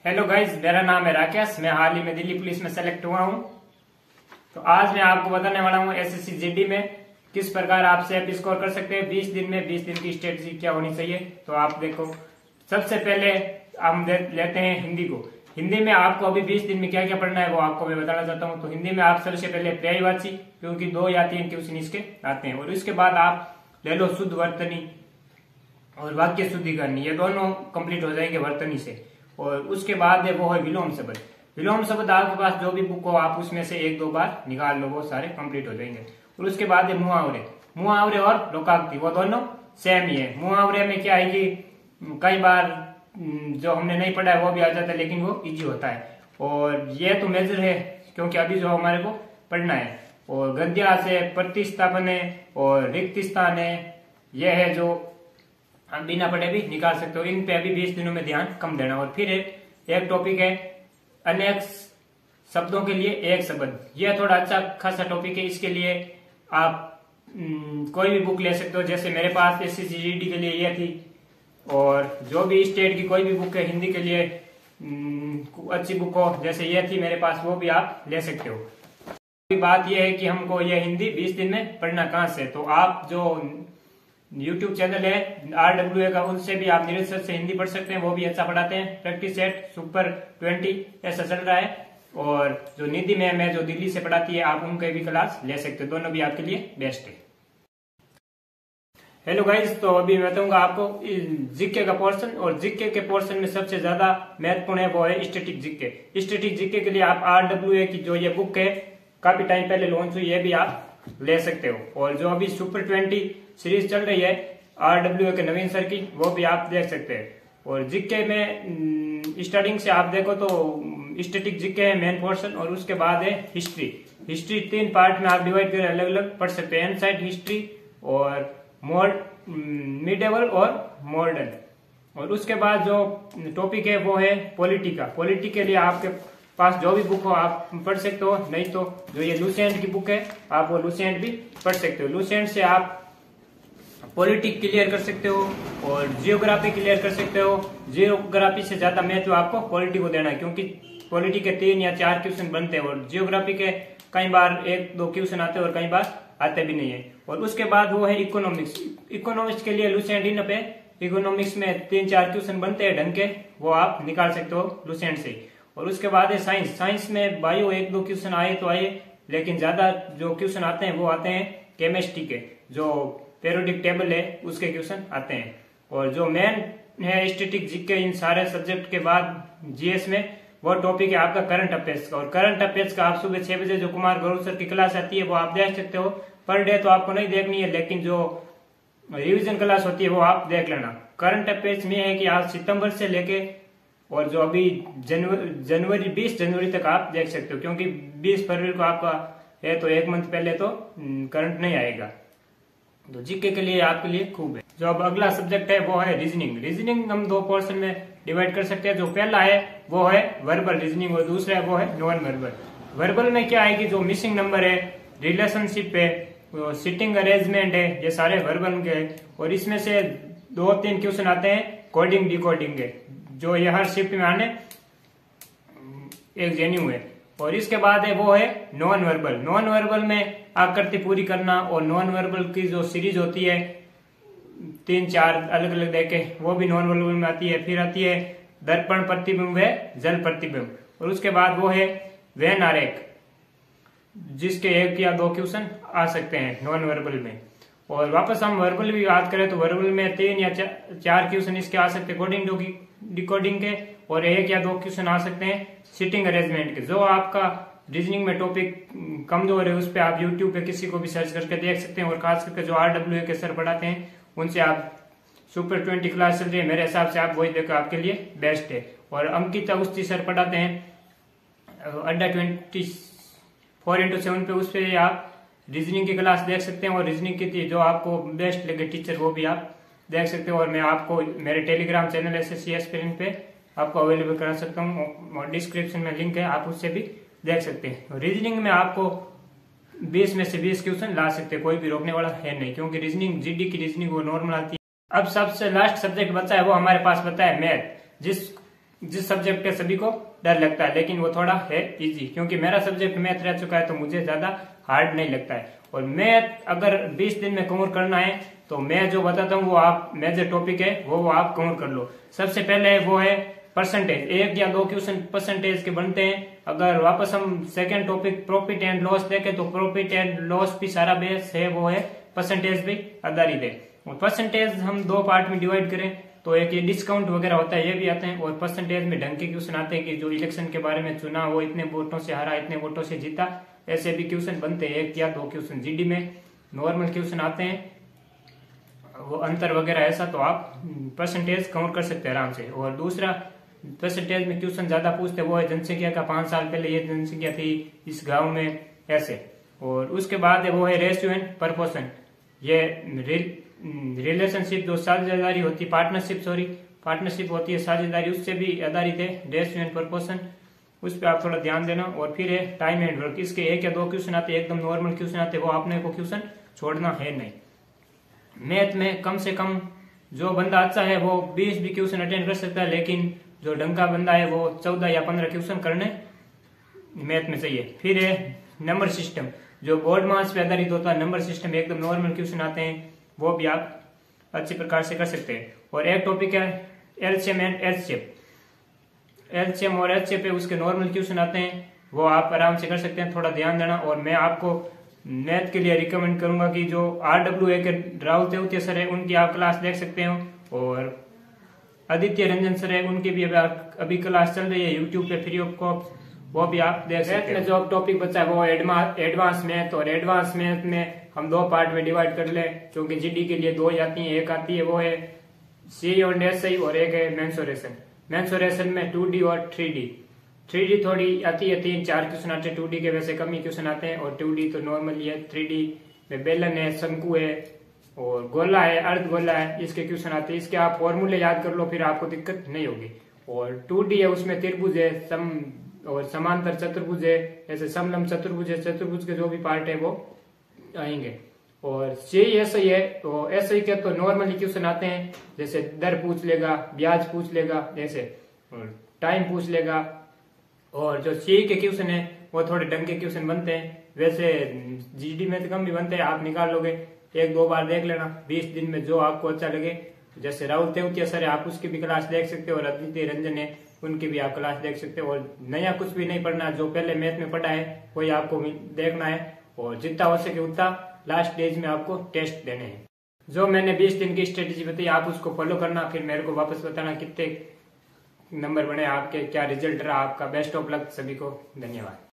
Hello guys, मेरा नाम है राकेश। मैं हाल ही में दिल्ली पुलिस में सेलेक्ट हुआ हूं। तो आज मैं आपको बताने वाला हूं एसएससी जीडी में किस प्रकार आप सेफ स्कोर कर सकते हैं 20 दिन में। 20 दिन की स्ट्रेटजी क्या होनी चाहिए, तो आप देखो। सबसे पहले हम लेते हैं हिंदी को। हिंदी में आपको अभी 20 दिन में क्या क्या पढ़ना है वो आपको मैं बताना चाहता हूँ। तो हिंदी में आप सबसे पहले पर्यायवाची, क्योंकि 2 या 3 क्वेश्चन इसके आते हैं, और इसके बाद आप ले लो शुद्ध वर्तनी और वाक्य शुद्धिकरण। ये दोनों कंप्लीट हो जाएंगे वर्तनी से। और उसके बाद है वो है विलोम शब्द। विलोम शब्द आपके पास जो भी बुक हो आप उसमें से 1-2 बार निकाल लो, वो सारे कंप्लीट हो जाएंगे। और उसके बाद है मुहावरे। मुहावरे और लोकाक्ति वो दोनों सेम ही है। मुहावरे में क्या है कि कई बार जो हमने नहीं पढ़ा है वो भी आ जाता है, लेकिन वो इजी होता है। और ये तो मेजर है क्योंकि अभी जो हमारे को पढ़ना है। और गद्य से प्रतिस्थापन है और रिक्त स्थान है, यह है जो हम बिना पढ़े भी निकाल सकते हो। इन पे अभी 20 दिनों में ध्यान कम देना। और फिर एक टॉपिक है अनेक शब्दों के लिए एक शब्द। यह थोड़ा अच्छा खासा टॉपिक है। इसके लिए आप कोई भी बुक ले सकते हो। जैसे मेरे पास एसएससी जीडी के लिए यह थी, और जो भी स्टेट की कोई भी बुक है हिंदी के लिए अच्छी बुक हो, जैसे ये थी मेरे पास, वो भी आप ले सकते हो। बात यह है कि हमको यह हिंदी 20 दिन में पढ़ना कहाँ से, तो आप जो YouTube चैनल है RWA का, उनसे भी आप निरंतर से हिंदी पढ़ सकते हैं। वो भी अच्छा पढ़ाते हैं। प्रैक्टिस सेट सुपर 20 ऐसा चल रहा है। और जो निधि मैम है जो दिल्ली से पढ़ाती है, आप उनके भी क्लास ले सकते हो। दोनों भी आपके लिए बेस्ट है। हेलो गाइज, तो अभी मैं बताऊंगा आपको जीके का पोर्शन। और जीके के पोर्शन में सबसे ज्यादा महत्वपूर्ण है वो है स्टैटिक जीके। स्टैटिक जीके के लिए आप RWA की जो ये बुक है काफी टाइम पहले लॉन्च हुई, ये भी आप ले सकते हो। और जो अभी सुपर 20 सीरीज चल रही है RWA के नवीन सर की, वो भी आप देख सकते हैं। और जीके में स्टार्टिंग से आप देखो तो स्टैटिक जीके है मेन पोर्शन, और उसके बाद है हिस्ट्री। हिस्ट्री 3 पार्ट में आप डिवाइड कर अलग अलग पढ़ सकते हैं। एंसाइट हिस्ट्री और मिडेवल और मॉडर्न। और उसके बाद जो टॉपिक है वो है पॉलिटी का। पॉलिटी के लिए आपके पास जो भी बुक हो आप पढ़ सकते हो, नहीं तो जो ये लुसेंट की बुक है आप वो लुसेंट भी पढ़ सकते हो। लुसेंट से आप पॉलिटिक क्लियर कर सकते हो और जियोग्राफी क्लियर कर सकते हो। जियोग्राफी से ज्यादा महत्व आपको पॉलिटी को देना है, क्योंकि पॉलिटी के 3 या 4 क्वेश्चन बनते हैं, और जियोग्राफी के कई बार 1-2 क्वेश्चन आते हैं और कई बार आते भी नहीं है। और उसके बाद वो है इकोनॉमिक्स। इकोनॉमिक्स के लिए लुसेंट इन पे इकोनॉमिक्स में 3-4 क्वेश्चन बनते हैं ढंग के, वो आप निकाल सकते हो लुसेंट से। और उसके बाद है साइंस। साइंस में बायो 1-2 क्वेश्चन आए तो आए, लेकिन ज्यादा जो क्वेश्चन आते हैं वो आते हैं केमिस्ट्री के, जो पेरियोडिक टेबल है उसके क्वेश्चन आते हैं। और जो मेन है स्टैटिक जीके इन सारे सब्जेक्ट के बाद जीएस में, वो टॉपिक है आपका करंट अफेयर्स का। और करंट अफेयर्स का आप सुबह 6 बजे जो कुमार गौरव सर की क्लास आती है वो आप देख सकते हो। पर डे तो आपको नहीं देखनी है, लेकिन जो रिवीजन क्लास होती है वो आप देख लेना। करंट अफेयर्स में है कि आज सितंबर से लेके और जो अभी जनवरी 20 जनवरी तक आप देख सकते हो, क्योंकि 20 फरवरी को आपका है तो 1 मंथ पहले तो करंट नहीं आएगा। तो जीके के लिए आपके लिए खूब है। जो अब अगला सब्जेक्ट है वो है रीजनिंग। रीजनिंग हम 2 पोर्शन में डिवाइड कर सकते हैं। जो पहला है वो है वर्बल रीजनिंग और दूसरा है वो है नॉन वर्बल। वर्बल में क्या है कि जो मिसिंग नंबर है, रिलेशनशिप है, सिटिंग अरेंजमेंट है, ये सारे वर्बल के हैं। और इसमें से 2-3 क्वेश्चन आते हैं कोडिंग डिकोडिंग के, जो ये हर शिफ्ट में आने एक जेन्यू है। और इसके बाद है वो है नॉन वर्बल। नॉन वर्बल में आकृति पूरी करना, और नॉन वर्बल की जो सीरीज होती है 3-4 अलग अलग देखे, वो भी नॉन वर्बल में आती है। फिर आती है दर्पण प्रतिबिंब है जल प्रतिबिंब। और उसके बाद वो है वेन आरेख, जिसके 1 या 2 क्वेश्चन आ सकते हैं नॉन वर्बल में। और वापस हम वर्बल भी बात करें तो वर्बल में 3 या 4 क्वेश्चन इसके आ सकते हैं कोडिंग डिकोडिंग के, और 1 या 2 क्वेश्चन आ सकते हैं सिटिंग अरेंजमेंट के। जो आपका रीजनिंग में टॉपिक कमजोर है उस पर आप यूट्यूब पे किसी को भी सर्च करके देख सकते हैं। और खास करके जो RWA के सर पढ़ाते हैं उनसे आप सुपर 20 क्लास चल रही है, मेरे हिसाब से आप वही देखो, आपके लिए बेस्ट है। और अंकित अवस्थी सर पढ़ाते हैं अड्डा 24x7 पे, उस पर आप रीजनिंग की क्लास देख सकते हैं। और रीजनिंग की जो आपको बेस्ट लगे टीचर वो भी आप देख सकते हो। और मैं आपको मेरे टेलीग्राम चैनल SSC एस्पिरेंट पे आपको अवेलेबल करा सकता हूँ, और डिस्क्रिप्शन में लिंक है, आप उससे भी देख सकते हैं। रीजनिंग में आपको 20 में से 20 क्वेश्चन ला सकते हैं, कोई भी रोकने वाला है नहीं, क्योंकि रीजनिंग जीडी की रीजनिंग वो नॉर्मल आती है। अब सबसे लास्ट सब्जेक्ट बचा है वो हमारे पास बचा है मैथ, जिस जिस सब्जेक्ट के सभी को डर लगता है, लेकिन वो थोड़ा है इजी, क्योंकि मेरा सब्जेक्ट मैथ रह चुका है तो मुझे ज्यादा हार्ड नहीं लगता है। और मैथ अगर 20 दिन में कवर करना है तो मैं जो बताता हूँ वो आप मेजर टॉपिक है वो आप कवर कर लो। सबसे पहले वो है परसेंटेज, 1 या 2 क्वेश्चन परसेंटेज के बनते हैं। अगर वापस हम second topic profit and loss देखें तो प्रॉफिट एंड लॉस भी सारा बेस है वो है परसेंटेज भी आधारित है। और परसेंटेज हम 2 पार्ट में डिवाइड करें तो एक ये डिस्काउंट वगैरह होता है ये भी आते हैं, और परसेंटेज में ढंग के क्वेश्चन आते हैं कि जो इलेक्शन के बारे में चुना वो इतने वोटों से हारा इतने वोटों से जीता, ऐसे भी क्वेश्चन बनते हैं 1 या 2 क्वेश्चन। जीडी में नॉर्मल क्वेश्चन आते हैं वो अंतर वगैरह ऐसा, तो आप परसेंटेज कवर कर सकते हैं आराम से। और दूसरा परसेंटेज में क्वेश्चन ज्यादा पूछते वो है जनसंख्या का, 5 साल पहले ये जनसंख्या थी इस गांव में ऐसे। और उसके बाद है वो है रेशियो एंड प्रपोर्शन, ये रिलेशनशिप जो साझेदारी होती पार्टनरशिप होती है साझेदारी, उससे भी आधारित है रेशियो एंड प्रपोर्शन, उस पर आप थोड़ा ध्यान देना। और फिर है टाइम एंड वर्क, इसके 1 या 2 क्वेश्चन आते हैं एकदम नॉर्मल क्वेश्चन आते हैं, वो आपने को क्वेश्चन छोड़ना है नहीं। मैथ में कम से कम जो बंदा अच्छा है वो 20 भी क्वेश्चन अटेंड कर सकता है, लेकिन जो ढंग का बंदा है वो 14 या 15 क्वेश्चन करने मैथ में चाहिए। फिर है नंबर सिस्टम, जो बोर्ड मार्क्स पे आधारित होता है, नंबर सिस्टम एकदम नॉर्मल क्वेश्चन आते हैं, वो भी आप अच्छी प्रकार से कर सकते हैं। और एक टॉपिक है एलसीएम एंड एचसीएफ, एलसीएम और एचसीएफ पे उसके नॉर्मल क्वेश्चन आते हैं, वो आप आराम से कर सकते हैं, थोड़ा ध्यान देना। और मैं आपको मैथ के लिए रिकमेंड करूंगा कि जो RWA के राहुल तेवतिया सर है उनकी आप क्लास देख सकते हो, और आदित्य रंजन सर है उनकी भी अभी क्लास चल रही है यूट्यूब पे फ्री ऑफ कॉस्ट, वो भी आप देख सकते हैं। जो टॉपिक बचा है वो एडवांस मैथ, और एडवांस मैथ में हम 2 पार्ट में डिवाइड कर ले, क्योंकि जीडी के लिए 2 ही आती है, एक आती है वो है सी और एसआई, और एक है मेंसुरेशन। मेंसुरेशन में 2D और 3D थोड़ी आती है, 3-4 क्वेश्चन आते हैं 2D के, वैसे कम ही क्वेश्चन आते हैं, और 2D तो नॉर्मली है। 3D में बेलन है, शंकु है और गोला है, अर्ध गोला है, इसके क्वेश्चन आते हैं। इसके आप फॉर्मूले याद कर लो, फिर आपको दिक्कत नहीं होगी। और 2D है उसमें त्रिभुज है, सम और समांतर चतुर्भुज है, ऐसे समलंब चतुर्भुज है, चतुर्भुज के जो भी पार्ट है वो आएंगे। और सी एसआई है, तो एसआई के तो नॉर्मली क्वेश्चन आते हैं, जैसे दर पूछ लेगा, ब्याज पूछ लेगा ऐसे, और टाइम पूछ लेगा। और जो सी के क्वेश्चन है वो थोड़े ढंग के क्वेश्चन बनते हैं, वैसे जीडी में तो कम भी बनते हैं, आप निकाल लोगे, 1-2 बार देख लेना 20 दिन में जो आपको अच्छा लगे। जैसे राहुल तेवतिया सर है आप उसकी भी क्लास देख सकते हो, और आदित्य रंजन है उनकी भी आप क्लास देख सकते हो। और नया कुछ भी नहीं पढ़ना, जो पहले मैथ में पढ़ा है वही आपको देखना है, और जितना हो सके उतना लास्ट स्टेज में आपको टेस्ट देने हैं। जो मैंने 20 दिन की स्ट्रेटेजी बताई आप उसको फॉलो करना, फिर मेरे को वापस बताना कितने नंबर बने आपके, क्या रिजल्ट रहा आपका। बेस्ट ऑफ लक सभी को, धन्यवाद।